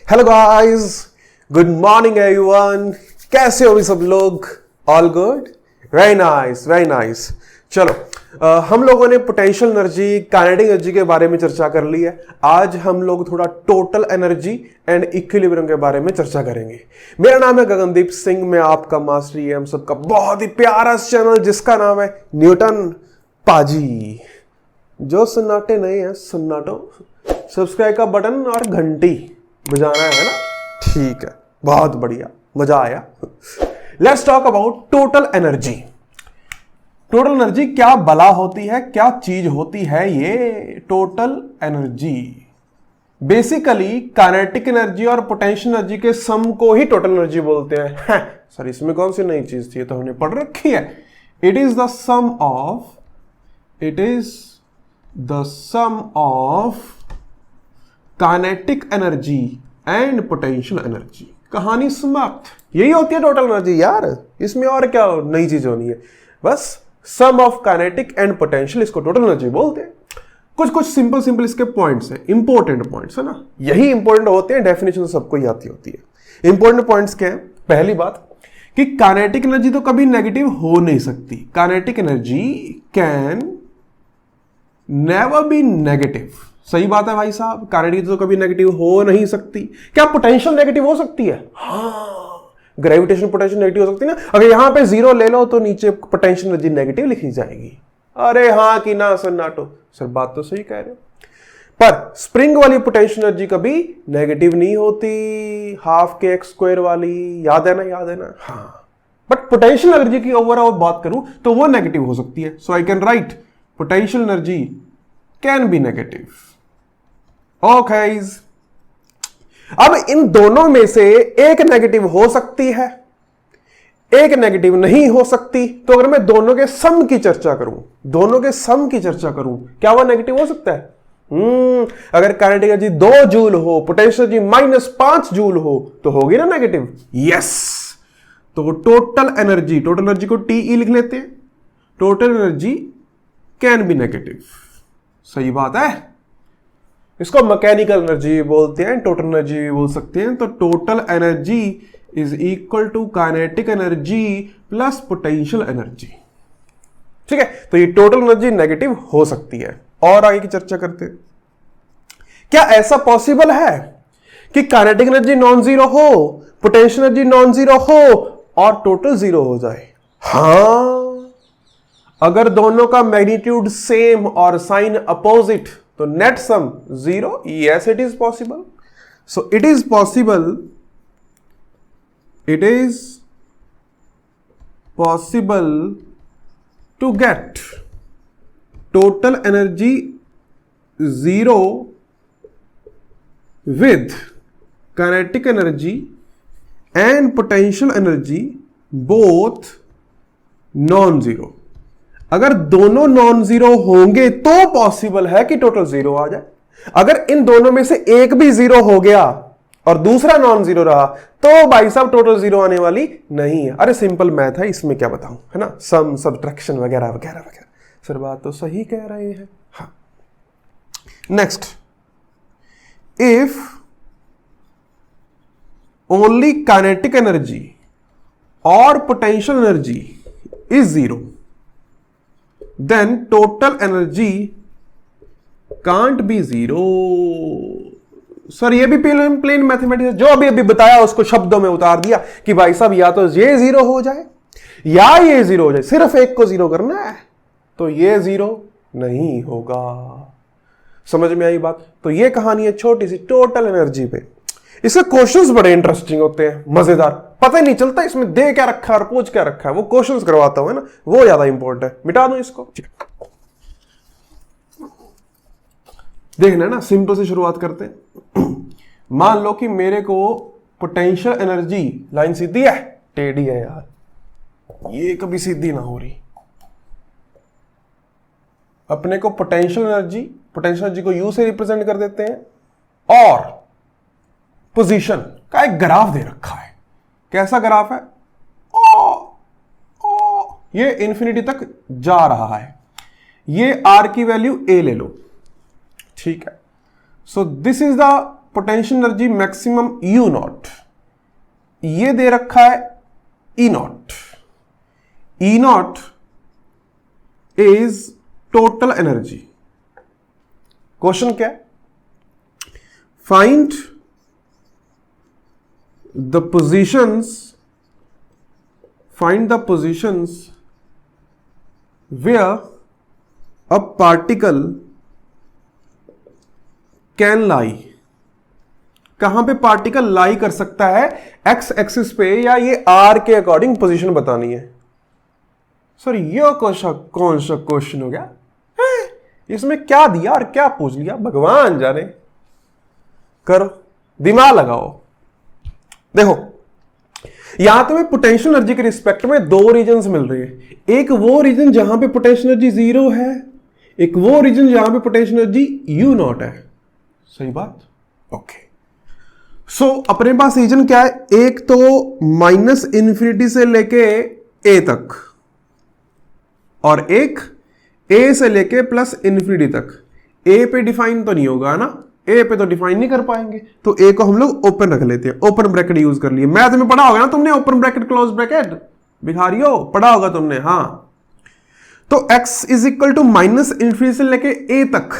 Hello guys, good morning everyone. कैसे हो भी सब लोग? All good, very nice very nice. चलो हम लोगों ने पोटेंशियल एनर्जी, काइनेटिक एनर्जी के बारे में चर्चा कर ली है। आज हम लोग थोड़ा टोटल एनर्जी एंड इक्विलिब्रियम के बारे में चर्चा करेंगे। मेरा नाम है गगनदीप सिंह, मैं आपका मास्टर हम सबका बहुत ही प्यारा चैनल जिसका नाम है न्यूटन पाजी। जो सन्नाटे नहीं है सन्नाटो, सब्सक्राइब का बटन और घंटी बजाना है ना? ठीक है, बहुत बढ़िया, मजा आया। Let's talk about total energy. Total energy क्या बला होती है, क्या चीज होती है ये total energy? Basically kinetic energy और पोटेंशियल एनर्जी के सम को ही टोटल एनर्जी बोलते हैं। सर इसमें कौन सी नई चीज थी? तो हमने पढ़ रखी है। It is the sum of kinetic energy and potential energy. कहानी समाप्त। यही होती है टोटल एनर्जी यार, इसमें और क्या नई चीज होनी है? बस सम ऑफ काइनेटिक एंड पोटेंशियल, इसको टोटल एनर्जी बोलते हैं। कुछ सिंपल इसके पॉइंट्स हैं, इंपॉर्टेंट पॉइंट्स है ना, यही इंपॉर्टेंट होते हैं। डेफिनेशन सबको ही आती होती है। इंपॉर्टेंट पॉइंट्स क्या है? पहली बात कि काइनेटिक एनर्जी तो कभी नेगेटिव हो नहीं सकती। Kinetic energy can never be negative. सही बात है भाई साहब, काइनेटिक तो कभी नेगेटिव हो नहीं सकती। क्या पोटेंशियल नेगेटिव हो सकती है? हाँ, ग्रेविटेशन पोटेंशियल नेगेटिव हो सकती है ना। अगर यहां पे 0 ले लो तो नीचे पोटेंशियल एनर्जी नेगेटिव लिखी जाएगी। अरे हाँ कि ना सन्नाटो? सर बात तो सही कह रहे हो, पर स्प्रिंग वाली पोटेंशियल एनर्जी कभी नेगेटिव नहीं होती। हाफ के एक्स स्क्वायर वाली, याद है ना? हाँ, बट पोटेंशियल एनर्जी की ओवरऑल बात करूं तो वो नेगेटिव हो सकती है। So I can write potential energy can be negative. Okay, अब इन दोनों में से एक नेगेटिव हो सकती है, एक नेगेटिव नहीं हो सकती। तो अगर मैं दोनों के सम की चर्चा करूं, क्या वह नेगेटिव हो सकता है? अगर काइनेटिक एनर्जी 2 जूल हो, पोटेंशियल एनर्जी -5 जूल हो, तो होगी ना नेगेटिव? यस। तो टोटल एनर्जी को TE लिख लेते हैं। Total energy can be negative. सही बात है। इसको मैकेनिकल एनर्जी भी बोलते हैं, टोटल एनर्जी भी बोल सकते हैं। तो total energy is equal to kinetic energy plus potential energy. ठीक है, तो ये टोटल एनर्जी नेगेटिव हो सकती है। और आगे की चर्चा करते हैं। क्या ऐसा पॉसिबल है कि काइनेटिक एनर्जी नॉन जीरो हो, पोटेंशियल एनर्जी नॉन जीरो हो और टोटल जीरो हो जाए? हाँ, अगर दोनों का मैग्नीट्यूड सेम और साइन अपोजिट तो net sum 0। Yes, it is possible. So it is possible to get total energy 0 with kinetic energy and potential energy both non zero. अगर दोनों नॉन जीरो होंगे तो पॉसिबल है कि टोटल 0 आ जाए। अगर इन दोनों में से एक भी 0 हो गया और दूसरा नॉन जीरो रहा तो भाई साहब टोटल 0 आने वाली नहीं है। अरे सिंपल मैथ है, इसमें क्या बताऊं, है ना? सम, सब्ट्रैक्शन वगैरह वगैरह वगैरह। सर बात तो सही कह रहे हैं। हाँ, next, if only kinetic energy और potential energy is 0, then total energy can't be 0। Sir ये भी प्लेन मैथमेटिक्स, जो अभी बताया उसको शब्दों में उतार दिया कि भाई साहब या तो ये 0 हो जाए या ये 0 हो जाए, सिर्फ एक को 0 करना है तो ये 0 नहीं होगा। समझ में आई बात? तो ये कहानी है छोटी सी टोटल एनर्जी पे। इसके क्वेश्चंस बड़े इंटरेस्टिंग होते हैं, मजेदार। पता ही नहीं चलता इसमें दे क्या रखा है और पूछ क्या रखा है। वो क्वेश्चंस करवाता हूं, है ना, वो ज्यादा इंपॉर्टेंट है। मिटा दूं इसको? देखना ना, सिंपल से शुरुआत करते हैं। मान लो कि मेरे को पोटेंशियल एनर्जी, लाइन सीधी है, टेढ़ी है यार, ये कभी सीधी ना हो रही। अपने को पोटेंशियल एनर्जी को यू से रिप्रेजेंट कर देते हैं और पोजीशन का एक ग्राफ दे रखा है। कैसा ग्राफ है? ये इंफिनिटी तक जा रहा है। ये आर की वैल्यू ए ले लो, ठीक है। So this is the potential energy maximum U naught, ये दे रखा है E naught. E naught is total energy. Question क्या है? Find the positions where a particle can lie। कहां पे पार्टिकल लाई कर सकता है? एक्स एक्सिस पे, या ये आर के अकॉर्डिंग पोजीशन बतानी है। सर ये कौन सा क्वेश्चन हो गया है? इसमें क्या दिया और क्या पूछ लिया, भगवान जाने। करो, दिमाग लगाओ। देखो, यहां तुम्हें पोटेंशियल एनर्जी के रिस्पेक्ट में दो रीजन्स मिल रही है। एक वो रीजन जहां पे पोटेंशियल एनर्जी 0 है, एक वो रीजन जहां पे पोटेंशियल एनर्जी यू नॉट है। सही बात? ओके। सो अपने पास रीजन क्या है? एक तो माइनस इन्फिनिटी से लेके ए तक, और एक ए से लेके प्लस इन्फिनिटी तक। ए पे डिफाइन तो नहीं होगा ना, ए पे तो डिफाइन नहीं कर पाएंगे, तो ए को हम लोग ओपन रख लेते हैं। ओपन ब्रैकेट यूज कर लिए। मैथ में पढ़ा होगा ना तुमने, ओपन ब्रैकेट क्लोज ब्रैकेट, भिखारियों पढ़ा होगा तुमने। हाँ, तो x is equal to minus infinity से लेके ए तक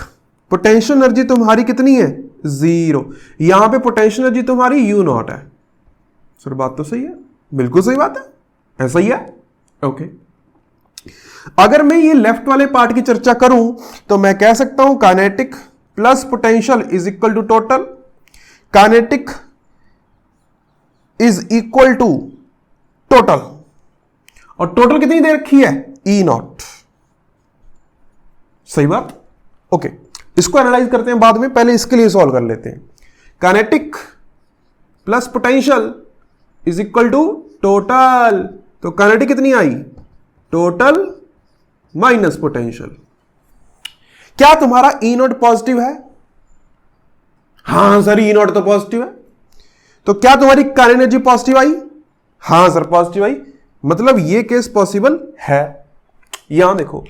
पोटेंशियल एनर्जी तुम्हारी कितनी है? 0। यहां पे पोटेंशियल एनर्जी तुम्हारी यू नॉट है। सर बात तो सही है, बिल्कुल सही बात है, ऐसा ही है। ओके, अगर मैं ये लेफ्ट वाले पार्ट की चर्चा करूं तो मैं कह सकता हूं kinetic plus potential is equal to total. Kinetic is equal to total, और टोटल कितनी दे रखी है? E naught. सही बात? ओके, इसको एनालाइज करते हैं बाद में, पहले इसके लिए सॉल्व कर लेते हैं। Kinetic plus potential is equal to total, तो काइनेटिक कितनी आई? Total minus potential. क्या तुम्हारा ई नॉट पॉजिटिव है? हां सर, ई नॉट तो पॉजिटिव है। तो क्या तुम्हारी काइनेटिक एनर्जी पॉजिटिव आई? हां सर, पॉजिटिव आई। मतलब ये केस पॉसिबल है। यहां देखो,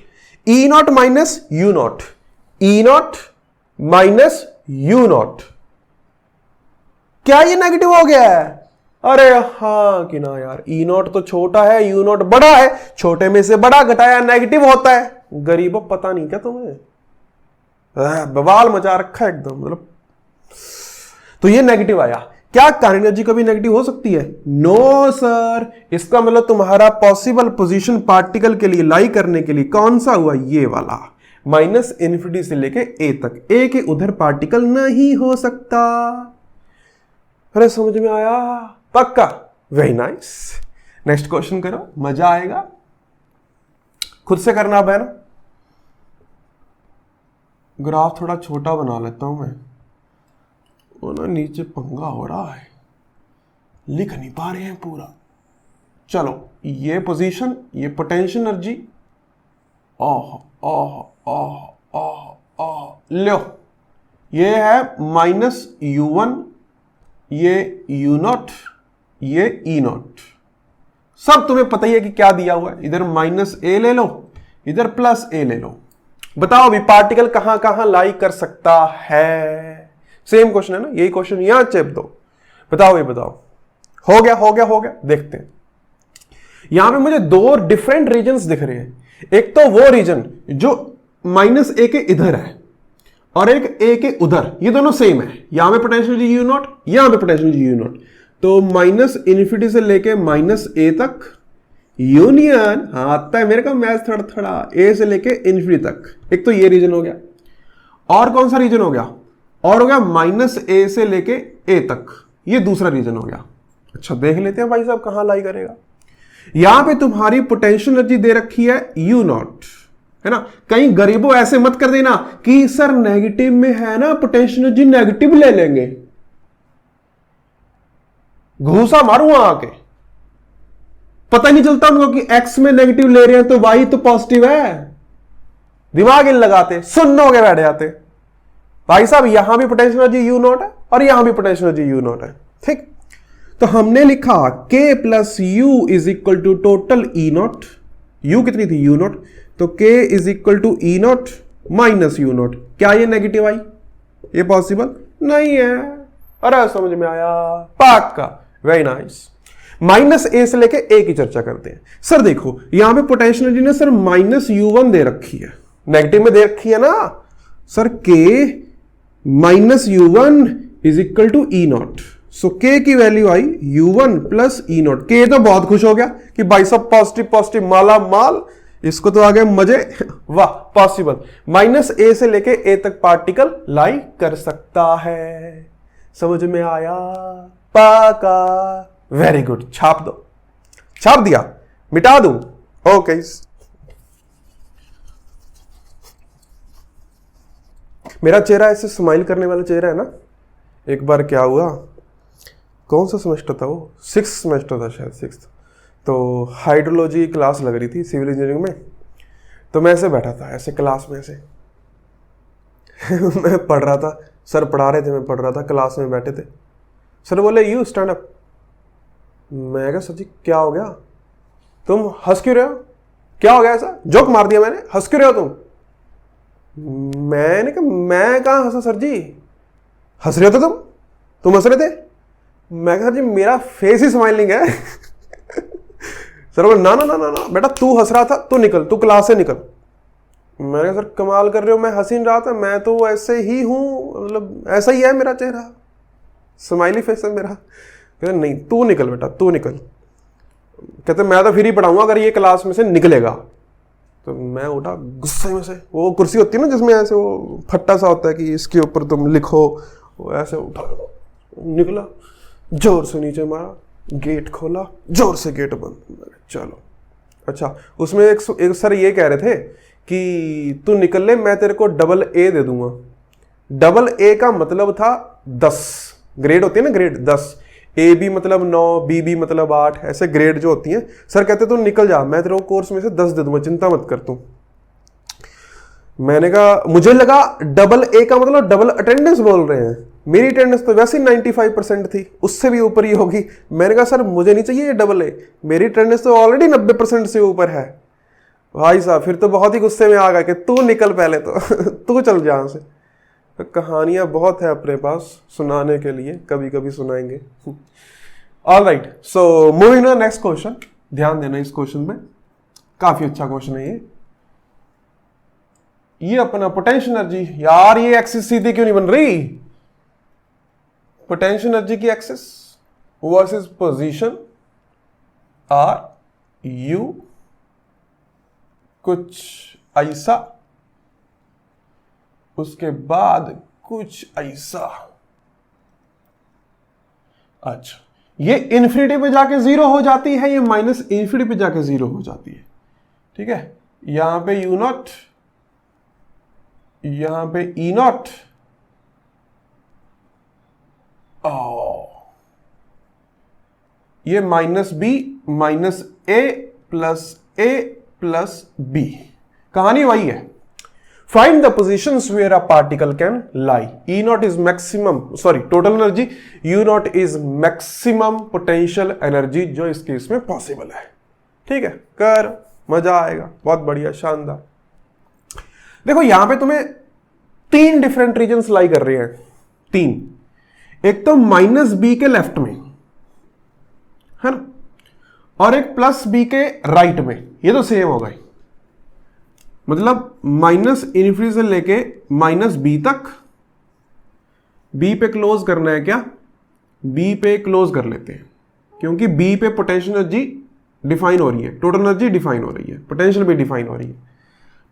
E naught minus U naught, E naught minus U naught, क्या ये नेगेटिव हो गया है? अरे हाँ कि ना यार, ई नॉट तो छोटा है, यू नॉट बड़ा है, छोटे में से बड़ा घटाया नेगेटिव होता है। गरीबों पता नहीं क्या तुम्हें? बवाल मचा रखा है एकदम, मतलब। तो ये नेगेटिव आया। क्या काइनेटिक एनर्जी कभी नेगेटिव हो सकती है? No sir. इसका मतलब तुम्हारा पॉसिबल पोजीशन पार्टिकल के लिए लाई करने के लिए कौन सा हुआ? ये वाला, माइनस इन्फिनिटी से लेके ए तक। ए के उधर पार्टिकल नहीं हो सकता। अरे समझ में आया? पक्का? Very nice. नेक्स्ट क्वेश्चन करो, मजा आएगा। खुद से करना अब है ना। ग्राफ थोड़ा छोटा बना लेता हूं मैं, वो ना नीचे पंगा हो रहा है, लिख नहीं पा रहे हैं पूरा। चलो, ये पोजीशन, ये पोटेंशियल एनर्जी, ओह ओह ओह ओह ओह, लो, ये है माइनस u1, ये u नॉट, ये e नॉट। सब तुम्हें पता ही है कि क्या दिया हुआ है। इधर माइनस a ले लो, इधर प्लस a ले लो। बताओ अभी पार्टिकल कहां कहां लाई कर सकता है? सेम क्वेश्चन है ना, यही क्वेश्चन यहां चेप दो। बताओ, ये बताओ। हो गया हो गया हो गया। देखते हैं, यहां पे मुझे दो डिफरेंट रीजन्स दिख रहे हैं। एक तो वो रीजन जो माइनस ए के इधर है, और एक ए के उधर, ये दोनों सेम है। यहां पे पोटेंशियल यू नॉट, यहां पे पोटेंशियल यू नॉट। तो माइनस इन्फिनिटी से लेके माइनस ए तक यूनियन, हाँ आता है मेरे का मैथ थोड़ा थोड़ा, ए से लेके इन्फिनिटी तक। एक तो ये रीजन हो गया, और कौन सा रीजन हो गया? और हो गया माइनस ए से लेके ए तक, ये दूसरा रीजन हो गया। अच्छा, देख लेते हैं भाई साहब कहां लाई करेगा। यहां पे तुम्हारी पोटेंशियल एनर्जी दे रखी है यू नॉट, है ना। कहीं गरीबों ऐसे मत कर देना कि सर नेगेटिव में है ना पोटेंशियल एनर्जी, नेगेटिव ले लेंगे। घूसा मारूंगा आके, पता नहीं चलता उनको कि एक्स में नेगेटिव ले रहे हैं तो वाई तो पॉजिटिव है। दिमाग इन लगाते, सुन्न हो के बैठ जाते। भाई साहब यहां भी पोटेंशियल एनर्जी यू नॉट है और यहां भी पोटेंशियल एनर्जी यू नॉट है, ठीक। तो हमने लिखा k plus U is equal to total E naught. U कितनी थी? U naught. तो k is equal to E naught minus U naught. क्या ये नेगेटिव आई? ये पॉसिबल नहीं है। अरे समझ में आया, पक्का, वेरी नाइस। माइनस ए से लेके ए की चर्चा करते हैं। सर देखो यहां पे पोटेंशियल एनर्जी ने सर -U1 दे रखी है, नेगेटिव में दे रखी है ना सर, के -U1 is equal to E0। सो के की वैल्यू आई U1 प्लस E0। के तो बहुत खुश हो गया कि भाई सब पॉजिटिव पॉजिटिव माला माल, इसको तो आ गए मजे, वाह पॉसिबल। माइनस ए से लेके ए तक पार्टिकल लाई कर सकता है, समझ में आया, पाका, वेरी गुड। छाप दो, छाप दिया, मिटा दूं, ओके। मेरा चेहरा ऐसे स्माइल करने वाला चेहरा है ना। एक बार क्या हुआ, कौन सा सेमेस्टर था वो, 6th सेमेस्टर था शायद, 6th। तो हाइड्रोलॉजी की क्लास लग रही थी सिविल इंजीनियरिंग में। तो मैं ऐसे बैठा था ऐसे क्लास में ऐसे मैं पढ़ रहा था, सर पढ़ा रहे थे, मैं पढ़ रहा था, क्लास में बैठे थे। सर बोले यू स्टैंड अप। मैं कहा सर जी क्या हो गया, तुम हंस क्यों रहे हो, क्या हो गया, ऐसा जोक मार दिया मैंने, हंस क्यों रहे हो तुम। मैंने कहा मैं कहाँ हंसा सर जी, हंस रहे हो तो तुम हंस रहे थे। मैं कहा सर जी मेरा फेस ही स्माइलिंग है सर बोले ना ना ना ना ना बेटा, तू हंस रहा था, तू निकल, तू क्लास से निकल। मैंने कहा सर कमाल कर रहे हो, मैं हंस ही नहीं रहा था, मैं तो ऐसे ही हूँ, मतलब ऐसा ही है मेरा चेहरा, स्माइली फेस है मेरा। कहते नहीं तू निकल बेटा, तू निकल। कहते मैं तो फिर ही पढ़ाऊंगा अगर ये क्लास में से निकलेगा। तो मैं उठा गुस्से में से, वो कुर्सी होती है ना जिसमें ऐसे वो फट्टा सा होता है कि इसके ऊपर तुम लिखो, वो ऐसे उठा, निकला, जोर से नीचे मारा, गेट खोला, जोर से गेट बंद, चलो। अच्छा उसमें एक सर ये कह रहे थे कि तू निकल ले, मैं तेरे को डबल ए दे दूंगा। डबल ए का मतलब था 10, ग्रेड होती है ना, ग्रेड 10, ए बी मतलब 9, बी बी मतलब 8, ऐसे ग्रेड जो होती हैं। सर कहते तू निकल जा, मैं तेरे को कोर्स में से 10 दे दूंगा, चिंता मत कर तू। मैंने कहा, मुझे लगा डबल ए का मतलब डबल अटेंडेंस बोल रहे हैं, मेरी अटेंडेंस तो वैसे ही 95% थी, उससे भी ऊपर ही होगी। मैंने कहा सर मुझे नहीं चाहिए डबल ए, मेरी अटेंडेंस तो ऑलरेडी 90% से ऊपर है। भाई साहब फिर तो बहुत ही गुस्से में आ गया कि तू निकल पहले तो तू चल जा यहाँ से। तो कहानियां बहुत है अपने पास सुनाने के लिए, कभी कभी सुनाएंगे। Alright, so moving to next question. ध्यान देना इस क्वेश्चन में, काफी अच्छा क्वेश्चन है ये अपना पोटेंशियल एनर्जी। यार ये एक्सिस सीधी क्यों नहीं बन रही, पोटेंशियल एनर्जी की axis versus position R U कुछ ऐसा, उसके बाद कुछ ऐसा। अच्छा ये इन्फिनिटी पे जाके 0 हो जाती है, ये माइनस इन्फिनिटी पे जाके 0 हो जाती है, ठीक है। यहां पे U नॉट, यहां पे E नॉट, ये minus B minus A plus B, कहानी वही है। Find the positions where a particle can lie. E naught is maximum, sorry total energy, U naught is maximum potential energy जो इस case में possible है, ठीक है। कर मजा आएगा, बहुत बढ़िया, शानदार। देखो यहां पे तुम्हें 3 डिफरेंट रीजन्स लाई कर रहे हैं, 3। एक तो माइनस बी के लेफ्ट में है ना, और एक प्लस बी के राइट में, ये तो सेम हो गए। मतलब माइनस इन्फिनिटी से लेके माइनस बी तक, बी पे क्लोज करना है क्या, बी पे क्लोज कर लेते हैं, क्योंकि बी पे पोटेंशियल एनर्जी डिफाइन हो रही है, टोटल एनर्जी डिफाइन हो रही है, पोटेंशियल भी डिफाइन हो रही है,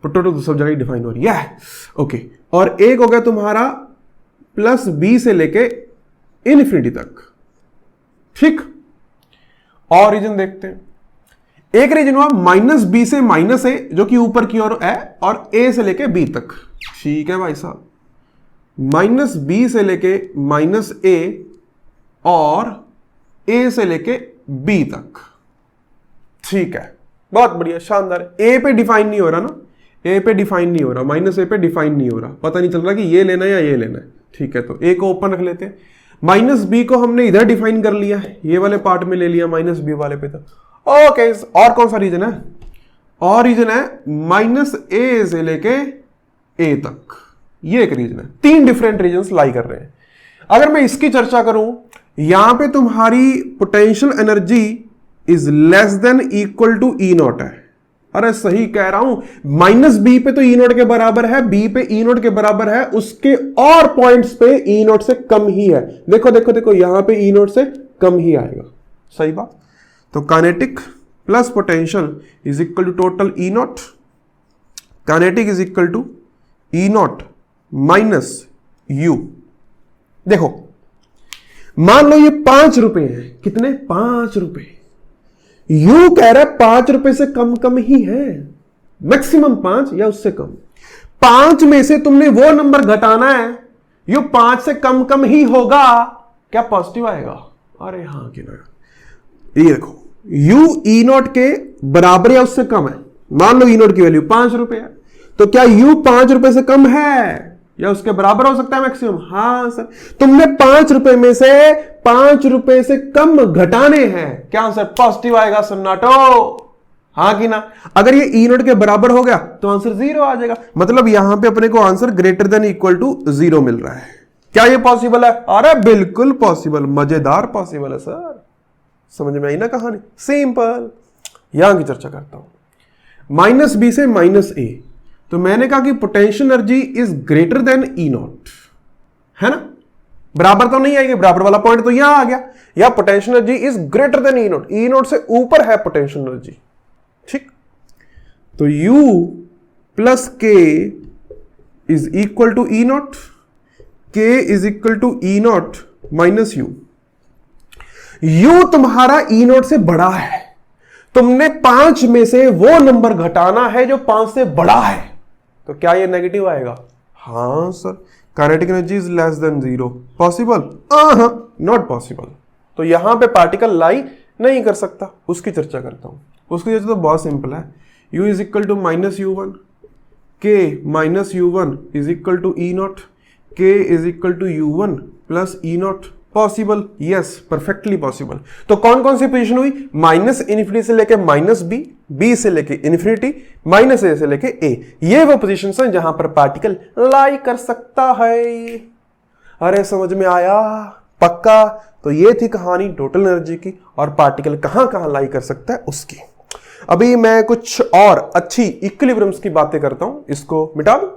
टोटल तो सब जगह डिफाइन हो रही है, ओके। और एक हो गया तुम्हारा प्लस बी से लेके इन्फिनिटी तक, ठीक। और रीजन देखते हैं। एक रीजन हुआ माइनस बी से माइनस ए जो कि ऊपर की ओर है, और ए से लेके बी तक, ठीक है भाई साहब। माइनस बी से लेके माइनस ए और ए से लेके बी तक, ठीक है, बहुत बढ़िया, शानदार। ए पे डिफाइन नहीं हो रहा ना, ए पे डिफाइन नहीं हो रहा, माइनस ए पे डिफाइन नहीं हो रहा, पता नहीं चल रहा कि ये लेना है या ये लेना है, ठीक है। तो ए को ओपन रख लेते हैं। माइनस बी को हमने इधर डिफाइन कर लिया, ये वाले पार्ट में ले लिया, माइनस बी वाले पे था, ओके। और कौन सा रीजन है, और रीजन है माइनस ए से लेके ए तक, ये एक रीजन है। 3 डिफरेंट रीजन लाई कर रहे हैं। अगर मैं इसकी चर्चा करूं, यहां पे तुम्हारी potential energy is less than equal to E naught है। अरे सही कह रहा हूं, माइनस बी पे तो ई नॉट के बराबर है, बी पे ई नॉट के बराबर है, उसके और पॉइंट्स पे ई नॉट से कम ही है। देखो देखो देखो, यहां पे ई नॉट से कम ही आएगा। सही बात। तो kinetic plus potential is equal to total E naught. Kinetic is equal to E naught minus U. देखो मान लो ये 5 रुपए है। कितने? 5 रुपए। यू कह रहा है 5 रुपए से कम कम ही है, मैक्सिमम 5 या उससे कम। 5 में से तुमने वो नंबर घटाना है, यू 5 से कम कम ही होगा। क्या पॉजिटिव आएगा? अरे हाँ कि ना। ये देखो, यू ई नॉट के बराबर या उससे कम है। मान लो ई नॉट की वैल्यू 5 रुपए है, तो क्या यू 5 रुपए से कम है या उसके बराबर हो सकता है मैक्सिमम? हाँ सर। तुमने 5 रुपए में से 5 रुपए से कम घटाने हैं। क्या आंसर? पॉजिटिव आएगा सन्नाटो। हाँ कि ना? अगर ये ई नॉट के बराबर हो गया तो आंसर 0 आ जाएगा। मतलब यहां पे अपने को answer greater than equal to 0 मिल रहा है। क्या ये पॉसिबल है? अरे बिल्कुल पॉसिबल, मजेदार पॉसिबल है सर। समझ में आई ना कहानी? सिंपल। यहां की चर्चा करता हूं। माइनस बी से माइनस ए, तो मैंने कहा कि potential energy is greater than E naught, है ना? बराबर तो नहीं आएगी, बराबर वाला पॉइंट तो यहां आ गया। या potential energy is greater than E naught, E naught से ऊपर है पोटेंशियल एनर्जी। ठीक, तो U plus K is equal to E naught, K is equal to E naught minus U. U तुम्हारा ई नॉट से बड़ा है, तुमने 5 में से वो नंबर घटाना है जो 5 से बड़ा है। तो क्या ये नेगेटिव आएगा? हाँ sir. Kinetic energy is less then 0। Possible? Not possible. तो यहां पे पार्टिकल लाई नहीं कर सकता। उसकी चर्चा करता हूं। उसकी चर्चा तो बहुत सिंपल है। u is equal to minus U one, K minus U one is equal to E naught, K is equal to U one plus E naught. Possible? Yes, perfectly possible. तो कौन कौन सी पोजीशन हुई? Minus infinity से लेके minus B, B से लेके infinity, minus ए से लेके ए। ये वो पोजीशन है जहां पर पार्टिकल लाई कर सकता है। अरे समझ में आया? पक्का? तो ये थी कहानी टोटल एनर्जी की और पार्टिकल कहां कहां लाई कर सकता है उसकी। अभी मैं कुछ और अच्छी इक्विलिब्रियम्स की बातें करता हूं। इसको मिटा दो।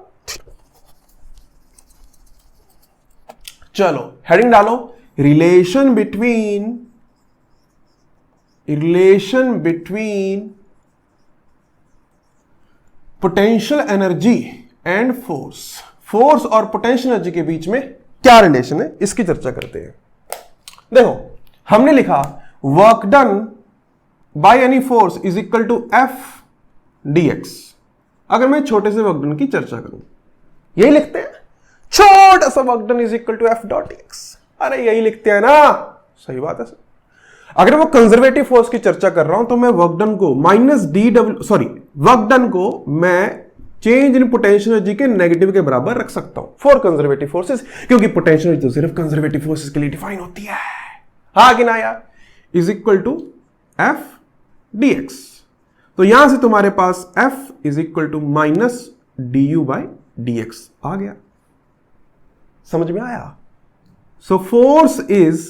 चलो हेडिंग डालो, relation between potential energy and force. Force और पोटेंशियल एनर्जी के बीच में क्या रिलेशन है, इसकी चर्चा करते हैं। देखो हमने लिखा work done by any force is equal to F dx. अगर मैं छोटे से वर्क डन की चर्चा करूं, यही लिखते हैं, छोटा सा work done is equal to F dot dx. अरे यही लिखते हैं ना? सही बात है सर। अगर वो कंजर्वेटिव फोर्स की चर्चा कर रहा हूं तो मैं वर्क डन को minus D W work done को मैं चेंज इन पोटेंशियल एनर्जी के नेगेटिव के बराबर रख सकता हूं फॉर कंजर्वेटिव फोर्सेस, क्योंकि पोटेंशियल एनर्जी तो सिर्फ कंजर्वेटिव फोर्सेस के लिए डिफाइन होती है। हाँ कि ना यार? Is equal to F dx. तो यहां से तुम्हारे पास F is equal to minus D you by D x आ गया। समझ में आया? So force is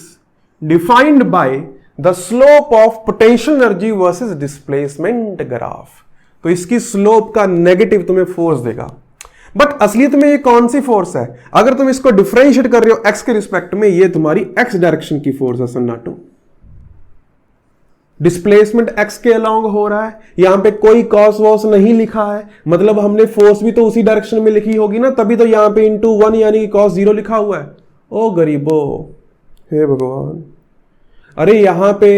defined by the slope of potential energy versus displacement graph. तो इसकी स्लोप का नेगेटिव तुम्हें फोर्स देगा। बट असलियत में ये कौन सी फोर्स है? अगर तुम इसको डिफरेंशिएट कर रहे हो एक्स के रिस्पेक्ट में, ये तुम्हारी एक्स डायरेक्शन की फोर्स है सन्नाटो। डिस्प्लेसमेंट एक्स के अलोंग हो रहा है, यहां पे कोई कॉस वॉस नहीं लिखा है, मतलब हमने फोर्स भी तो उसी डायरेक्शन में लिखी होगी ना, तभी तो यहां पे इंटू 1 यानी कि कॉस 0 लिखा हुआ है। ओ गरीबो, हे भगवान। अरे यहां पे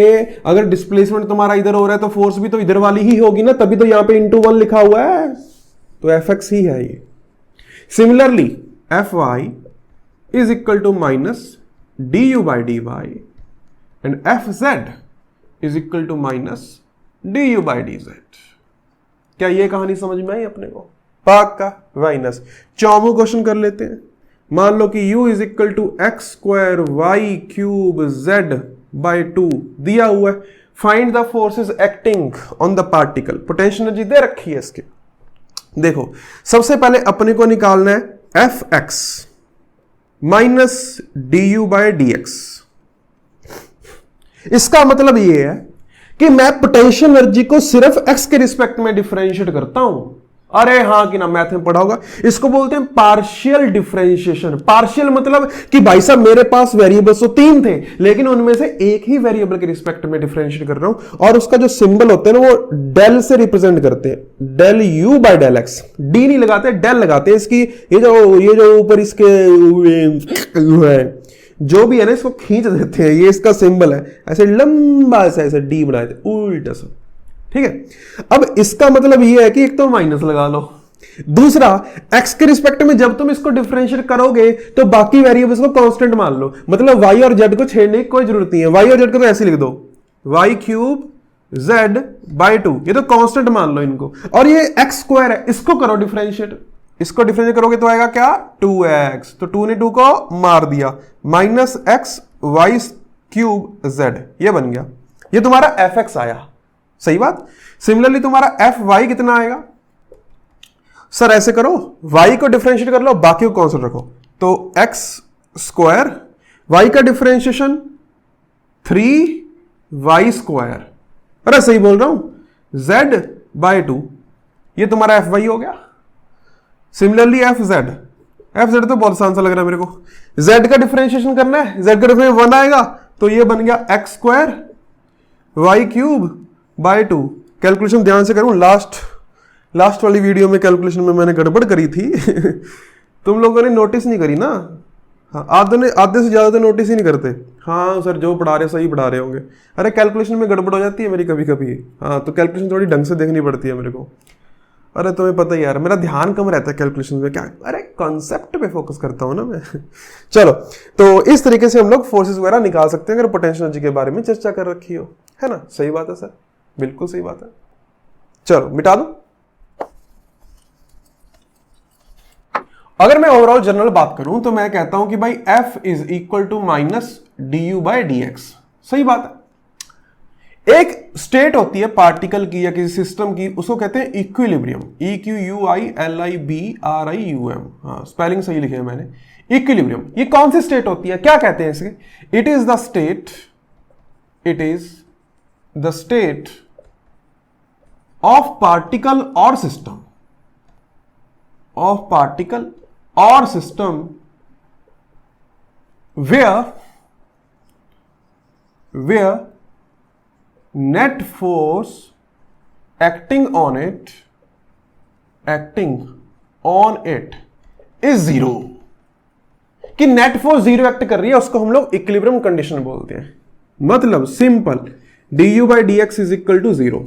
अगर डिस्प्लेसमेंट तुम्हारा इधर हो रहा है तो फोर्स भी तो इधर वाली ही होगी ना, तभी तो यहां पे इंटू 1 लिखा हुआ है। तो एफ एक्स ही है ये। Similarly F Y is equal to minus D you by D Y and F Z is equal to minus D you by D Z. क्या ये कहानी समझ में आई अपने को? पक्का? माइनस चौमू क्वेश्चन कर लेते हैं। मान लो कि u is equal to x square y cube z by 2 दिया हुआ है। Find the forces acting on the particle. Potential energy दे रखी है इसके। देखो सबसे पहले अपने को निकालना है एफ एक्स। Minus du/dx। इसका मतलब ये है कि मैं पोटेंशियल एनर्जी को सिर्फ x के रिस्पेक्ट में डिफरेंशिएट करता हूं। अरे हाँ कि ना, मैथ में पढ़ा होगा, इसको बोलते हैं पार्शियल डिफरेंशिएशन। पार्शियल मतलब कि भाई साहब मेरे पास वेरिएबल्स तो 3 थे, लेकिन उनमें से एक ही वेरिएबल के रिस्पेक्ट में डिफरेंशिएट कर रहा हूं, और उसका जो सिंबल होते हैं ना वो डेल से रिप्रेजेंट करते हैं, डेल u/डेल x। डी नहीं लगाते, डेल लगाते हैं। इसकी ये जो ऊपर इसके है जो भी है ना, इसको खींच देते हैं, ये इसका सिंबल है, ऐसे लंबा सा ऐसे डी बनाए थे उल्टा सा, ठीक है। अब इसका मतलब ये है कि एक तो माइनस लगा लो, दूसरा x के रिस्पेक्ट में जब तुम इसको डिफरेंशिएट करोगे तो बाकी वेरिएबल्स को कांस्टेंट मान लो, मतलब y और z को छेड़ने की कोई जरूरत नहीं है। y और z को तो ऐसे लिख दो, y³ z/2, ये तो कांस्टेंट मान लो इनको, और ये x² है, इसको करो डिफरेंशिएट। इसको डिफरेंशिएट करोगे तो आएगा क्या, 2x, तो 2 ने 2 को मार दिया, माइनस x y³ z, ये बन गया, ये तुम्हारा fx आया, सही बात। सिमिलरली तुम्हारा fy कितना आएगा, सर ऐसे करो, y को डिफरेंशिएट कर लो, बाकी को कांस्टेंट रखो, तो x², y का डिफरेंशिएशन 3y², अरे सही बोल रहा हूं, z/2, ये तुम्हारा fy हो गया। सिमिलरली fz तो बहुत आसान सा लग रहा है मेरे को, z का डिफरेंशिएशन करना है, z का डिफरेंशिएशन 1 आएगा, तो ये बन गया x² y³/2। कैलकुलेशन ध्यान से करूं, लास्ट वाली वीडियो में कैलकुलेशन में मैंने गड़बड़ करी थी तुम लोगों ने नोटिस नहीं करी ना। हाँ, आधे से ज्यादा तो नोटिस ही नहीं करते। हाँ सर जो पढ़ा रहे सही पढ़ा रहे होंगे, अरे कैलकुलेशन में गड़बड़ हो जाती है मेरी कभी कभी। हाँ तो कैलकुलेशन थोड़ी ढंग से देखनी पड़ती है मेरे को। अरे तुम्हें पता ही यार, मेरा ध्यान कम रहता है कैलकुलेशन में, क्या अरे कॉन्सेप्ट पे फोकस करता हूं ना मैं चलो, तो इस तरीके से हम लोग फोर्सेस वगैरह निकाल सकते हैं अगर पोटेंशियल एनर्जी के बारे में चर्चा कर रखी हो, है ना। सही बात है सर, बिल्कुल सही बात है। चलो मिटा दो। अगर मैं ओवरऑल जनरल बात करूं तो मैं कहता हूं कि भाई F is equal to minus du/dx। सही बात है। एक स्टेट होती है पार्टिकल की या किसी सिस्टम की, उसको कहते हैं इक्विलिब्रियम, EQUILIBRIUM। हाँ स्पेलिंग सही लिखे है मैंने, इक्विलिब्रियम। ये कौन सी स्टेट होती है, क्या कहते हैं इसे, it is the state of particle और system where net force acting on it is 0। कि नेट फोर्स 0 एक्ट कर रही है, उसको हम लोग इक्विलिब्रियम कंडीशन बोलते हैं। मतलब simple, du/dx is equal to 0।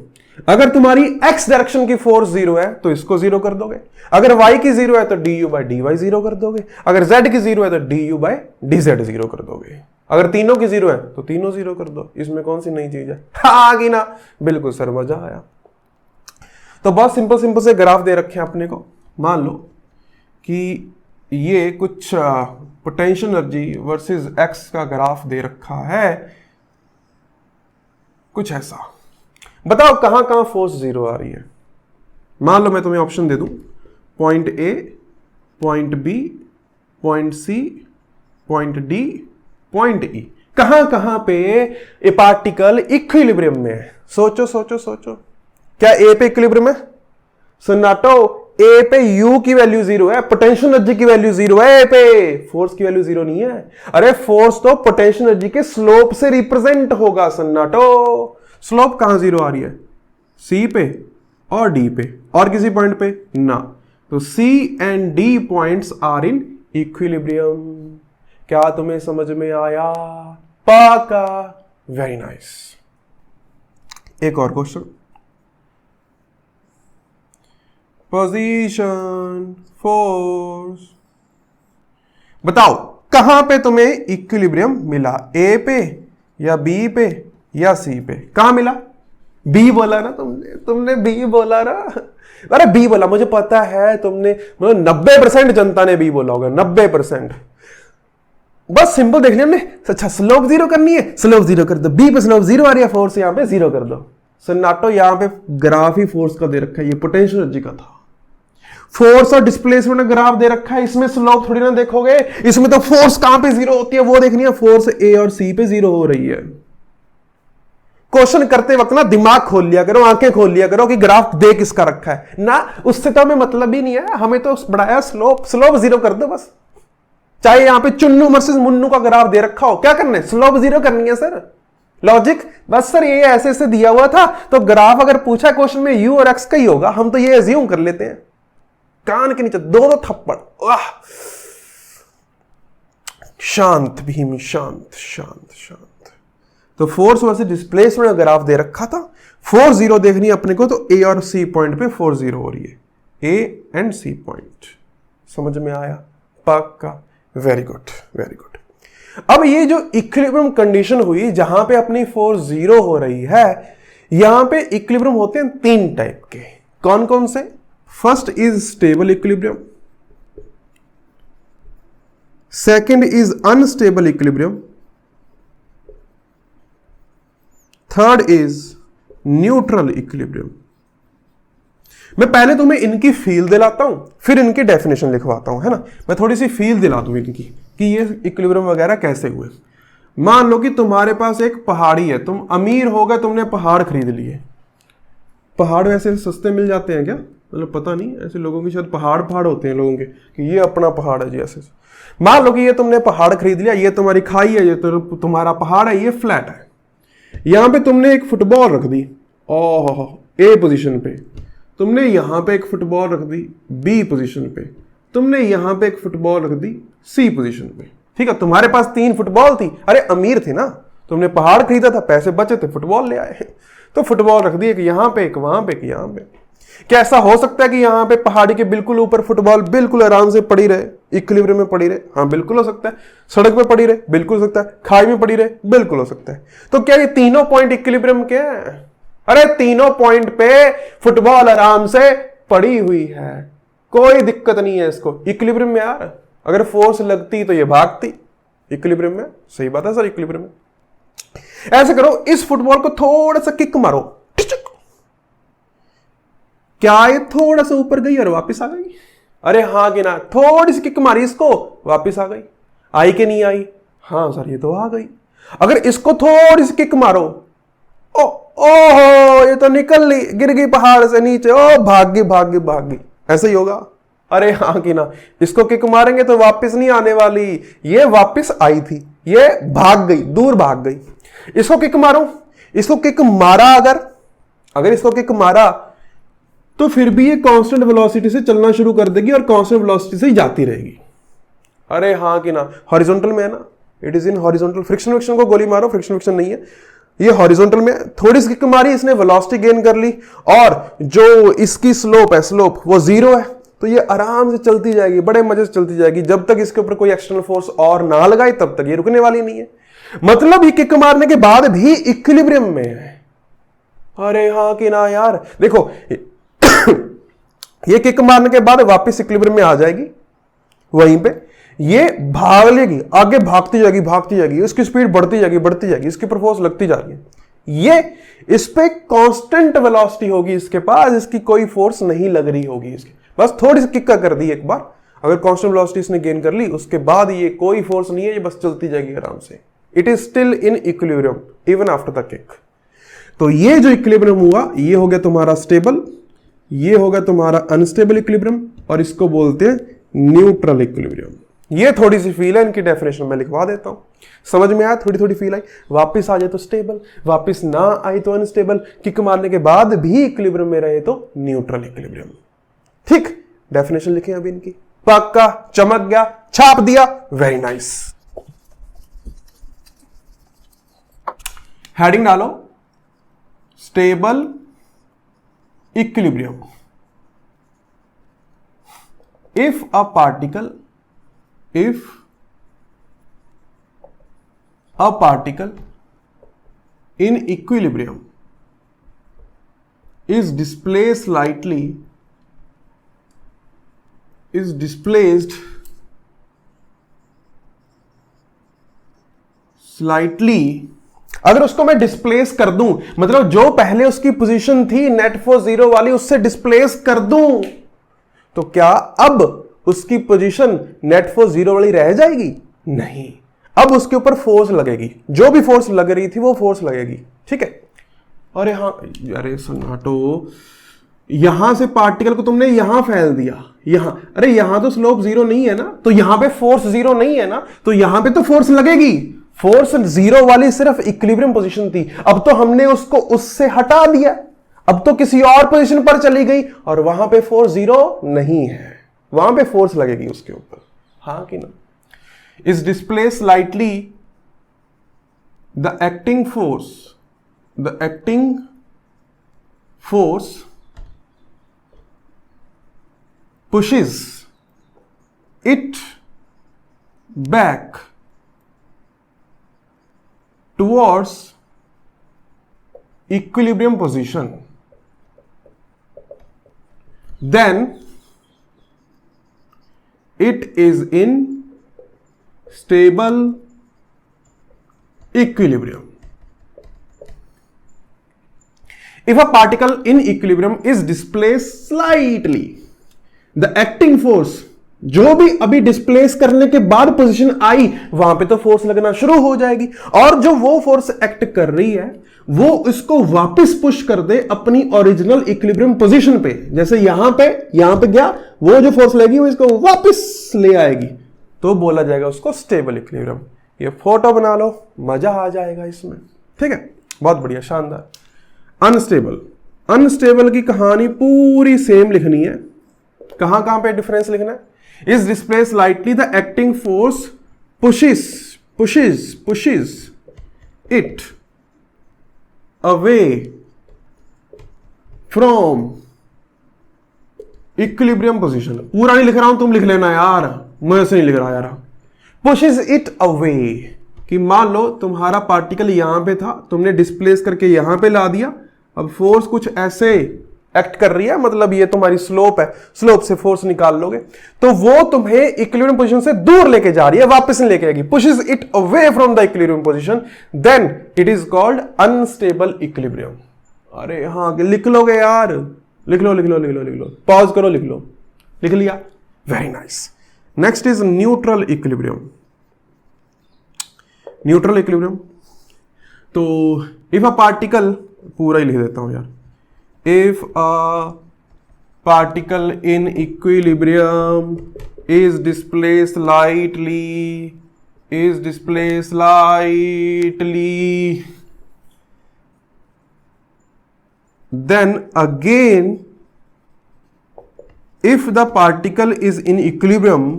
अगर तुम्हारी x डायरेक्शन की फोर्स 0 है तो इसको 0 कर दोगे, अगर y की 0 है तो du/dy 0 कर दोगे, अगर z की 0 है तो du/dz 0 कर दोगे, अगर तीनों की 0 है तो तीनों 0 कर दो। इसमें कौन सी नई चीज है, हाँ कि ना, बिल्कुल सर मजा आया। तो बहुत सिंपल से ग्राफ दे रखे हैं अपने को। मान लो कि ये कुछ पोटेंशियल एनर्जी वर्सेस x का ग्राफ दे रखा है, कुछ ऐसा। बताओ कहां कहां फोर्स 0 आ रही है। मान लो मैं तुम्हें ऑप्शन दे दूं, point A, point B, point C, point D, point E। कहां कहां पे ए पार्टिकल इक्विलिब्रियम में है। सोचो क्या A पे इक्विलिब्रियम है, सन्नाटो। A पे U की वैल्यू 0 है, पोटेंशियल एनर्जी की वैल्यू 0 है, A पे फोर्स की वैल्यू 0 नहीं है। अरे फोर्स तो पोटेंशियल एनर्जी के स्लोप से रिप्रेजेंट होगा सन्नाटो। स्लोप कहां 0 आ रही है, C पे और D पे, और किसी पॉइंट पे ना। तो C and D points are in equilibrium. क्या तुम्हें समझ में आया, पाका, वेरी नाइस। एक और क्वेश्चन, पोजीशन फोर्स। बताओ कहां पे तुम्हें इक्विलिब्रियम मिला, A पे या B पे या C पे। कहां मिला, B बोला ना तुमने B बोला ना। अरे B बोला, मुझे पता है तुमने, मतलब 90% जनता ने B बोला होगा, 90%। बस सिंपल देखने हमने, अच्छा स्लोप 0 करनी है, स्लोप 0 कर दो, B पे स्लोप 0 आ रही है, फोर्स यहां पे 0 कर दो। सन्नाटो, यहां पे ग्राफ ही फोर्स का दे रखा है, ये पोटेंशियल एनर्जी का था। फोर्स और डिस्प्लेसमेंट का ग्राफ दे रखा है, इसमें स्लोप थोड़ी ना देखोगे, इसमें तो फोर्स कहां पे जीरो होती है वो देखनी है, फोर्स ए और सी पे जीरो हो रही है। क्वेश्चन करते वक्त ना दिमाग खोल लिया करो, आंखें खोल लिया करो कि ग्राफ दे किसका रखा है ना, उससे तो हमें मतलब ही नहीं है, हमें तो बढ़ाया स्लोप जीरो कर दो बस। चाहे यहां पे चुन्नू वर्सेस मुन्नू का ग्राफ दे रखा हो, क्या करना है, स्लोप जीरो करनी है सर, लॉजिक बस। सर ये ऐसे ऐसे दिया हुआ था तो ग्राफ अगर पूछा क्वेश्चन में यू और एक्स का ही होगा, हम तो ये एज्यूम कर लेते हैं। कान के नीचे दो थप्पड़, वाह शांत भीम, शांत शांत शांत। तो फोर्स वर्सेस डिस्प्लेसमेंट का ग्राफ दे रखा था, फोर्स जीरो देखनी है अपने को, तो ए और सी पॉइंट पे फोर्स जीरो हो रही है, ए एंड सी पॉइंट। समझ में आया? पक्का, वेरी गुड वेरी गुड। अब ये जो इक्विलिब्रियम कंडीशन हुई जहां पे अपनी फोर्स जीरो हो रही है, यहां पे इक्विलिब्रियम होते हैं तीन टाइप के। कौन कौन से? First is stable equilibrium, second is unstable equilibrium, third is neutral equilibrium. मैं पहले तुम्हें इनकी फील दिलाता हूं, फिर इनकी डेफिनेशन लिखवाता हूं, है ना। मैं थोड़ी सी फील दिला दूं इनकी कि ये इक्विलिब्रियम वगैरह कैसे हुए। मान लो कि तुम्हारे पास एक पहाड़ी है, तुम अमीर हो गए, तुमने पहाड़ खरीद लिए। पहाड़ वैसे सस्ते मिल जाते हैं क्या? मतलब पता नहीं, ऐसे लोगों की शायद पहाड़ होते हैं लोगों के कि ये अपना पहाड़ है जी ऐसे। मान लो कि ये तुमने पहाड़ खरीद लिया, ये तुम्हारी खाई है, ये तो तुम्हारा पहाड़ है, ये फ्लैट है। यहां पे तुमने एक फुटबॉल रख दी ए पोजीशन पे, तुमने यहां पे एक फुटबॉल रख दी बी पोजीशन पे, तुमने यहां पे एक फुटबॉल रख दी सी पोजीशन पे। ठीक है, तुम्हारे पास 3 फुटबॉल थी। अरे अमीर थे ना, तुमने पहाड़ खरीदा था, पैसे बचे थे, फुटबॉल ले आए, तो फुटबॉल रख दी, एक यहां पे, एक वहां पे, एक यहां पे। क्या ऐसा हो सकता है कि यहां पे पहाड़ी के बिल्कुल ऊपर फुटबॉल बिल्कुल आराम से पड़ी रहे, इक्विलिब्रियम में पड़ी रहे? हाँ बिल्कुल हो सकता है। सड़क पे पड़ी रहे? बिल्कुल हो सकता है। खाई में पड़ी रहे? बिल्कुल हो सकता है। तो क्या ये तीनों पॉइंट इक्विलिब्रियम के हैं? अरे तीनों पॉइंट पे फुटबॉल आराम से पड़ी हुई है, कोई दिक्कत नहीं है इसको। इक्विलिब्रियम में यार अगर फोर्स लगती तो ये भागती, इक्विलिब्रियम में। सही बात है सर, इक्विलिब्रियम में। ऐसे करो, इस फुटबॉल को थोड़ा सा किक मारो, क्या ये थोड़ा सा ऊपर गई और वापस आ गई? अरे हाँ कि ना, थोड़ी सी किक मारी इसको, वापस आ गई। आई कि नहीं आई? हाँ सर ये तो आ गई। अगर इसको थोड़ी सी किक मारो, ओहो ये तो निकल ली, गिर गई पहाड़ से नीचे, ओ भाग गई, ऐसा ही होगा। अरे हाँ कि ना, इसको किक मारेंगे तो वापस नहीं आने वाली, ये वापस आई थी, ये भाग गई, दूर भाग गई। इसको किक मारो, इसको किक मारा, अगर इसको किक मारा तो फिर भी ये कांस्टेंट वेलोसिटी से चलना शुरू कर देगी और कांस्टेंट वेलोसिटी से ही जाती रहेगी। अरे हाँ कि ना, हॉरिजॉन्टल में है ना, it is in horizontal. Friction को गोली मारो, फ्रिक्शन नहीं है, ये हॉरिजॉन्टल में। थोड़ी सी किक मारी, इसने वेलोसिटी गेन कर ली, और जो इसकी स्लोप वो जीरो है, तो ये आराम से चलती जाएगी, बड़े मजे से चलती जाएगी। जब तक इसके ऊपर कोई एक्सटर्नल फोर्स और ना लगाए तब तक ये रुकने वाली नहीं है। मतलब ये किक मारने के बाद भी इक्विलिब्रियम में है। अरे हाँ कि ना यार, देखो ये किक मारने के बाद वापस इक्विलिब्रियम में आ जाएगी, वहीं पे ये भाग लेगी, आगे भागती जाएगी, उसकी स्पीड बढ़ती जाएगी, इसके ऊपर फोर्स लगती जा रही है। ये इस पे कांस्टेंट वेलोसिटी होगी इसके पास, इसकी कोई फोर्स नहीं लग रही होगी इसके, बस थोड़ी सी किक कर दी एक बार। अगर कांस्टेंट वेलोसिटी इसने गेन कर ली, उसके बाद ये कोई फोर्स नहीं है, ये बस चलती जाएगी आराम से। It is still in equilibrium even after the kick. तो ये जो इक्विलिब्रियम हुआ, ये हो गया तुम्हारा स्टेबल, ये होगा तुम्हारा अनस्टेबल इक्विलिब्रियम, और इसको बोलते हैं न्यूट्रल इक्विलिब्रियम। ये थोड़ी सी फील है, इनकी डेफिनेशन मैं लिखवा देता हूं। समझ में आया? थोड़ी फील आई। वापस आ जाए तो स्टेबल, वापस ना आई तो अनस्टेबल, किक मारने के बाद भी इक्विलिब्रियम में रहे तो न्यूट्रल इक्विलिब्रियम। ठीक, डेफिनेशन लिखे अभी इनकी। पक्का, चमक गया, छाप दिया, वेरी नाइस। हेडिंग डालो, stable equilibrium. If a particle in equilibrium is displaced slightly, अगर उसको मैं डिस्प्लेस कर दूं, मतलब जो पहले उसकी पोजीशन थी नेट फोर्स जीरो वाली, उससे डिस्प्लेस कर दूं, तो क्या अब उसकी पोजीशन नेट फोर्स जीरो वाली रह जाएगी? नहीं, अब उसके ऊपर फोर्स लगेगी, जो भी फोर्स लग रही थी वो फोर्स लगेगी। ठीक है। अरे हाँ, अरे सन्नाटो, यहां से पार्टिकल को तुमने यहां फैल दिया, यहां, अरे यहां तो स्लोप जीरो नहीं है ना, तो यहां पे फोर्स जीरो नहीं है ना, तो यहां पे तो फोर्स लगेगी। फोर्स जीरो वाली सिर्फ इक्विलिब्रियम पोजीशन थी, अब तो हमने उसको उससे हटा दिया, अब तो किसी और पोजीशन पर चली गई और वहां पे फोर्स जीरो नहीं है, वहां पे फोर्स लगेगी उसके ऊपर। हाँ कि ना? Is displace slightly the acting force pushes it back towards equilibrium position, then it is in stable equilibrium. If a particle in equilibrium is displaced slightly, the acting force, जो भी अभी डिस्प्लेस करने के बाद पोजीशन आई वहां पे तो force लगना शुरू हो जाएगी, और जो वो फोर्स एक्ट कर रही है वो इसको वापस पुश कर दे अपनी ओरिजिनल इक्विलिब्रियम पोजीशन पे। जैसे यहां पे गया, वो जो फोर्स लगेगी वो इसको वापस ले आएगी, तो बोला जाएगा उसको स्टेबल इक्विलिब्रियम। ये फोटो बना लो, मजा आ जाएगा इसमें। ठीक है, बहुत बढ़िया, शानदार। अनस्टेबल की कहानी पूरी सेम लिखनी है। कहां पे डिफरेंस लिखना है? Is displace lightly the acting force pushes it away from equilibrium position। पूरा नहीं लिख रहा हूं, तुम लिख लेना यार, मैं ऐसे नहीं लिख रहा यार। pushes it away कि मान लो तुम्हारा पार्टिकल यहां पे था, तुमने डिस्प्लेस करके यहां पे ला दिया, अब फोर्स कुछ ऐसे एक्ट कर रही है, मतलब ये तुम्हारी स्लोप है, स्लोप से फोर्स निकाल लोगे तो वो तुम्हें इक्विलिब्रियम पोजीशन से दूर लेके जा रही है, वापस नहीं लेके आएगी। Pushes it away from the equilibrium position, then it is called unstable equilibrium. अरे हाँ, लिख लोगे यार, लिख लो, पॉज करो, लिख लिया, very nice. Next is neutral equilibrium. तो इफ अ पार्टिकल, पूरा ही लिख देता हूं यार, if a particle in equilibrium is displaced lightly, then again if the particle is in equilibrium,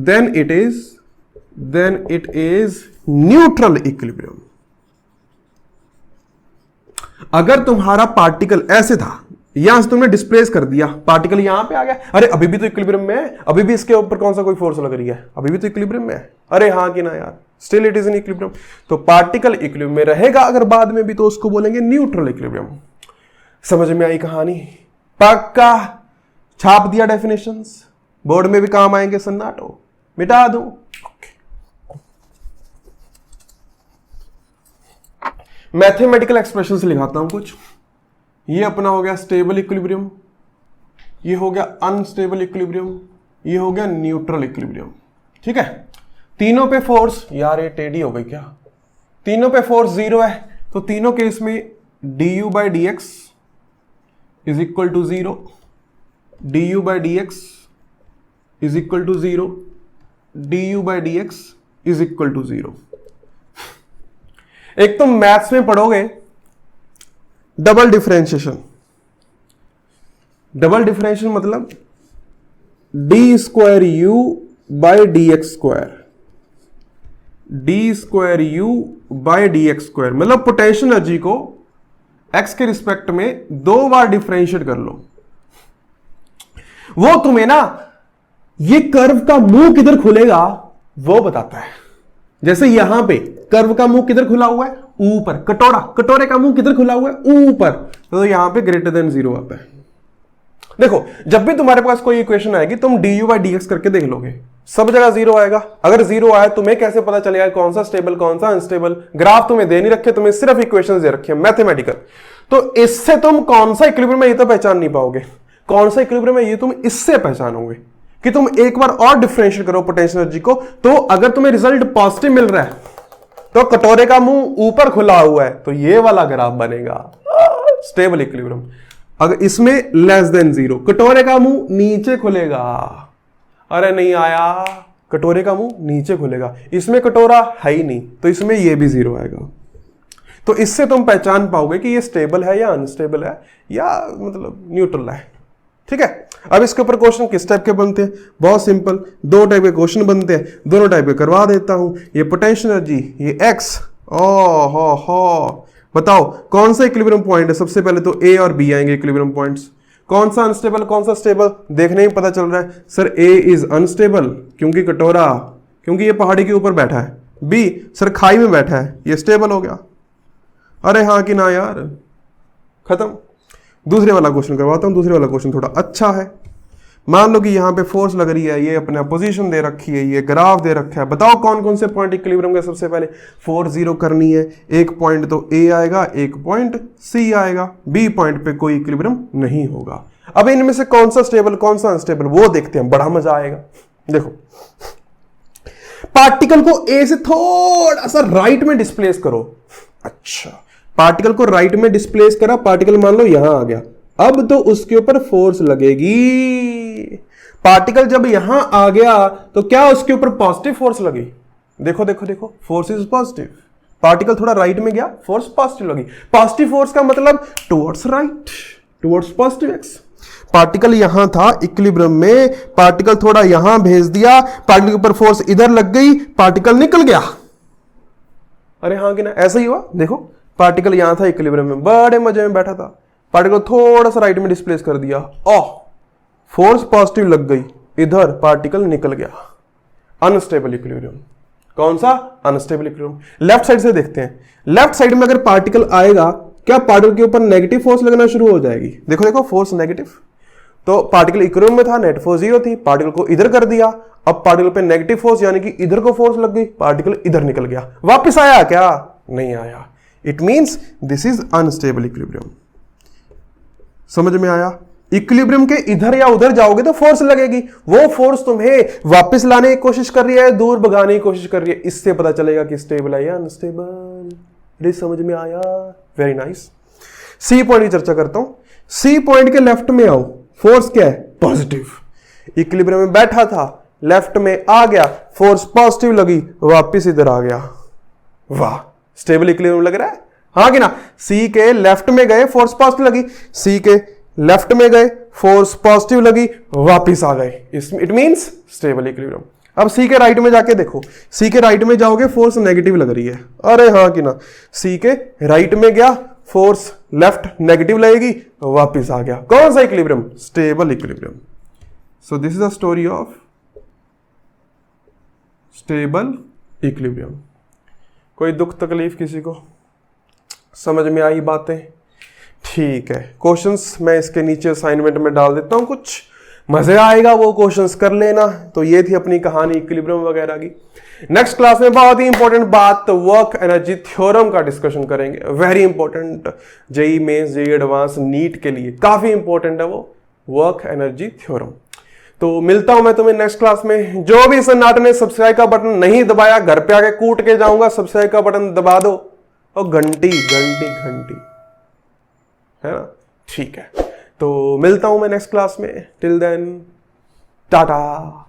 then it is neutral equilibrium. अगर तुम्हारा पार्टिकल ऐसे था, यहां से तुमने डिस्प्लेस कर दिया, पार्टिकल यहां पे आ गया, अरे अभी भी तो इक्विलिब्रियम में है, अभी भी इसके ऊपर कौन सा कोई फोर्स लग रही है, अभी भी तो इक्विलिब्रियम में है, अरे हाँ कि ना यार, still it is in equilibrium. तो पार्टिकल इक्विलिब्रियम में रहेगा अगर बाद में भी, तो उसको बोलेंगे न्यूट्रल इक्विलिब्रियम। समझ में आई कहानी? पक्का छाप दिया डेफिनेशंस, बोर्ड में भी काम आएंगे, सन्नाटो मिटा दो। मैथमेटिकल एक्सप्रेशन से लिखाता हूं कुछ। ये अपना हो गया स्टेबल इक्विलिब्रियम, ये हो गया अनस्टेबल इक्विलिब्रियम, ये हो गया न्यूट्रल इक्विलिब्रियम। ठीक है, तीनों पे फोर्स, यार ये टेढ़ी हो गई क्या, तीनों पे फोर्स जीरो है, तो तीनों केस में du by D X is equal to zero, du by D X is equal to zero, du by D X is equal to zero. एक तो मैथ्स में पढ़ोगे डबल डिफरेंशिएशन। डबल डिफरेंशिएशन मतलब D square U by D X square, D square U by D X square, मतलब potential energy को X के respect में दो बार डिफरेंशिएट कर लो। वो तुम्हें ना ये कर्व का मुंह किधर खुलेगा वो बताता है। जैसे यहां पे कर्व का मुंह किधर खुला हुआ है, ऊपर, कटोरे का मुंह किधर खुला हुआ है, ऊपर, तो यहां पे ग्रेटर देन जीरो आता है। देखो जब भी तुम्हारे पास कोई इक्वेशन आएगी तुम du बाई डी एक्स करके देख लोगे, सब जगह जीरो आएगा। अगर जीरो आए तुम्हें कैसे पता चलेगा कौन सा स्टेबल कौन सा अनस्टेबल? ग्राफ तुम्हें दे नहीं रखे, तुम्हें सिर्फ इक्वेशंस दे रखे हैं मैथमेटिकल। तो इससे तुम कौन सा इक्विलिब्रियम है ये तो पहचान नहीं पाओगे, कौन सा इक्विलिब्रियम है ये तुम इससे पहचानोगे कि तुम एक बार और डिफरेंशिएट करो पोटेंशियल एनर्जी को। तो अगर तुम्हें रिजल्ट पॉजिटिव मिल रहा है तो कटोरे का मुंह ऊपर खुला हुआ है तो ये वाला ग्राफ बनेगा स्टेबल इक्विलिब्रियम। अगर इसमें लेस देन जीरो, कटोरे का मुंह नीचे खुलेगा। अरे नहीं आया, कटोरे का मुंह नीचे खुलेगा, इसमें कटोरा है ही नहीं तो इसमें ये भी जीरो आएगा। तो इससे तुम पहचान पाओगे कि ये स्टेबल है या अनस्टेबल है या मतलब न्यूट्रल है। ठीक है, अब इसके ऊपर क्वेश्चन किस टाइप के बनते हैं? बहुत सिंपल, दो टाइप के क्वेश्चन बनते हैं, दोनों टाइप के करवा देता हूं। ये पोटेंशियल एनर्जी, ये एक्स, हो बताओ कौन सा इक्विलिब्रियम पॉइंट है? सबसे पहले तो ए और बी आएंगे इक्विलिब्रियम पॉइंट्स। कौन सा अनस्टेबल कौन सा स्टेबल देखने ही पता चल रहा है। सर ए इज अनस्टेबल क्योंकि कटोरा, क्योंकि ये पहाड़ी के ऊपर बैठा है। बी सर खाई में बैठा है, ये स्टेबल हो गया। अरे हाँ कि ना यार, खत्म। दूसरे वाला क्वेश्चन करवाता हूं। दूसरे वाला क्वेश्चन थोड़ा अच्छा है। मान लो कि यहां पे फोर्स लग रही है, ये अपना पोजीशन दे रखी है, ये ग्राफ दे रखा है। बताओ कौन कौन से पॉइंट इक्विलिब्रियम के सबसे पहले फोर्स जीरो करनी है। एक पॉइंट तो ए आएगा, एक पॉइंट सी आएगा, बी पॉइंट पे कोई इक्विलिब्रियम नहीं होगा। अब इनमें से कौन सा स्टेबल कौन सा अनस्टेबल वो देखते हैं, बड़ा मजा आएगा। देखो, पार्टिकल को ए से थोड़ा सा राइट में डिस्प्लेस करो। अच्छा, पार्टिकल को राइट में डिस्प्लेस करा, पार्टिकल मान लो यहां आ गया। अब तो उसके ऊपर फोर्स लगेगी। पार्टिकल जब यहां आ गया तो क्या उसके ऊपर पॉजिटिव फोर्स लगी? देखो देखो देखो, फोर्स इज पॉजिटिव। पार्टिकल थोड़ा राइट में गया, फोर्स पॉजिटिव लगी। पॉजिटिव फोर्स का मतलब towards right, towards positive x. Particle यहां था इक्विलिब्रियम में, पार्टिकल थोड़ा यहां भेज दिया, पार्टिकल के ऊपर फोर्स इधर लग गई, पार्टिकल निकल गया। अरे हाँ कि ना, ऐसा ही हुआ। देखो, पार्टिकल यहां था इक्विलिब्रियम में, बड़े मजे में बैठा था, पार्टिकल थोड़ा सा राइट में डिस्प्लेस कर दिया, फोर्स पॉजिटिव लग गई, इधर पार्टिकल निकल गया। Unstable equilibrium. कौन सा? Unstable equilibrium. लेफ्ट साइड से देखते हैं। लेफ्ट साइड में अगर पार्टिकल आएगा, क्या पार्टिकल के ऊपर नेगेटिव फोर्स लगना शुरू हो जाएगी? देखो देखो, फोर्स नेगेटिव। तो पार्टिकल इक्विलिब्रियम में था, नेट फोर्स जीरो थी, पार्टिकल को इधर कर दिया, अब पार्टिकल पे नेगेटिव फोर्स यानी कि इधर को फोर्स लग गई, पार्टिकल इधर निकल गया। वापस आया क्या? नहीं आया। It means this is unstable equilibrium. समझ में आया? इक्विलिब्रियम के इधर या उधर जाओगे तो फोर्स लगेगी, वो फोर्स तुम्हें वापस लाने की कोशिश कर रही है, दूर भगाने की कोशिश कर रही है। इससे पता चलेगा कि स्टेबल है या अनस्टेबल। समझ में आया? Very nice. सी पॉइंट की चर्चा करता हूं। सी पॉइंट के लेफ्ट में आओ, फोर्स क्या है? पॉजिटिव। इक्विलिब्रियम में बैठा था, लेफ्ट में आ गया, फोर्स पॉजिटिव लगी, वापिस इधर आ गया। वाह, स्टेबल इक्विलिब्रियम लग रहा है, हाँ कि ना? सी के लेफ्ट में गए, फोर्स पॉजिटिव लगी, सी के लेफ्ट में गए, फोर्स पॉजिटिव लगी, वापिस आ गए। It means stable equilibrium. अब सी के राइट में जाके देखो, सी के राइट में जाओगे, फोर्स नेगेटिव लग रही है। अरे हाँ कि ना, सी के राइट में गया, फोर्स लेफ्ट नेगेटिव लगेगी, वापिस आ गया। कौन सा equilibrium? Stable equilibrium. So this is the story of stable equilibrium. कोई दुख तकलीफ किसी को? समझ में आई बातें? ठीक है, क्वेश्चंस मैं इसके नीचे असाइनमेंट में डाल देता हूं, कुछ मजे आएगा वो क्वेश्चंस कर लेना। तो ये थी अपनी कहानी इक्विलिब्रियम वगैरह की। नेक्स्ट क्लास में बहुत ही इंपॉर्टेंट बात, वर्क एनर्जी थ्योरम का डिस्कशन करेंगे। Very important, JEE Mains, JEE advance, NEET के लिए काफी इंपॉर्टेंट है वो वर्क एनर्जी थ्योरम। तो मिलता हूं मैं तुम्हें नेक्स्ट क्लास में। जो भी सन्नाटे ने सब्सक्राइब का बटन नहीं दबाया, घर पे आके कूट के जाऊंगा, सब्सक्राइब का बटन दबा दो और घंटी घंटी घंटी, है ना? ठीक है, तो मिलता हूं मैं नेक्स्ट क्लास में। Till then, Tata.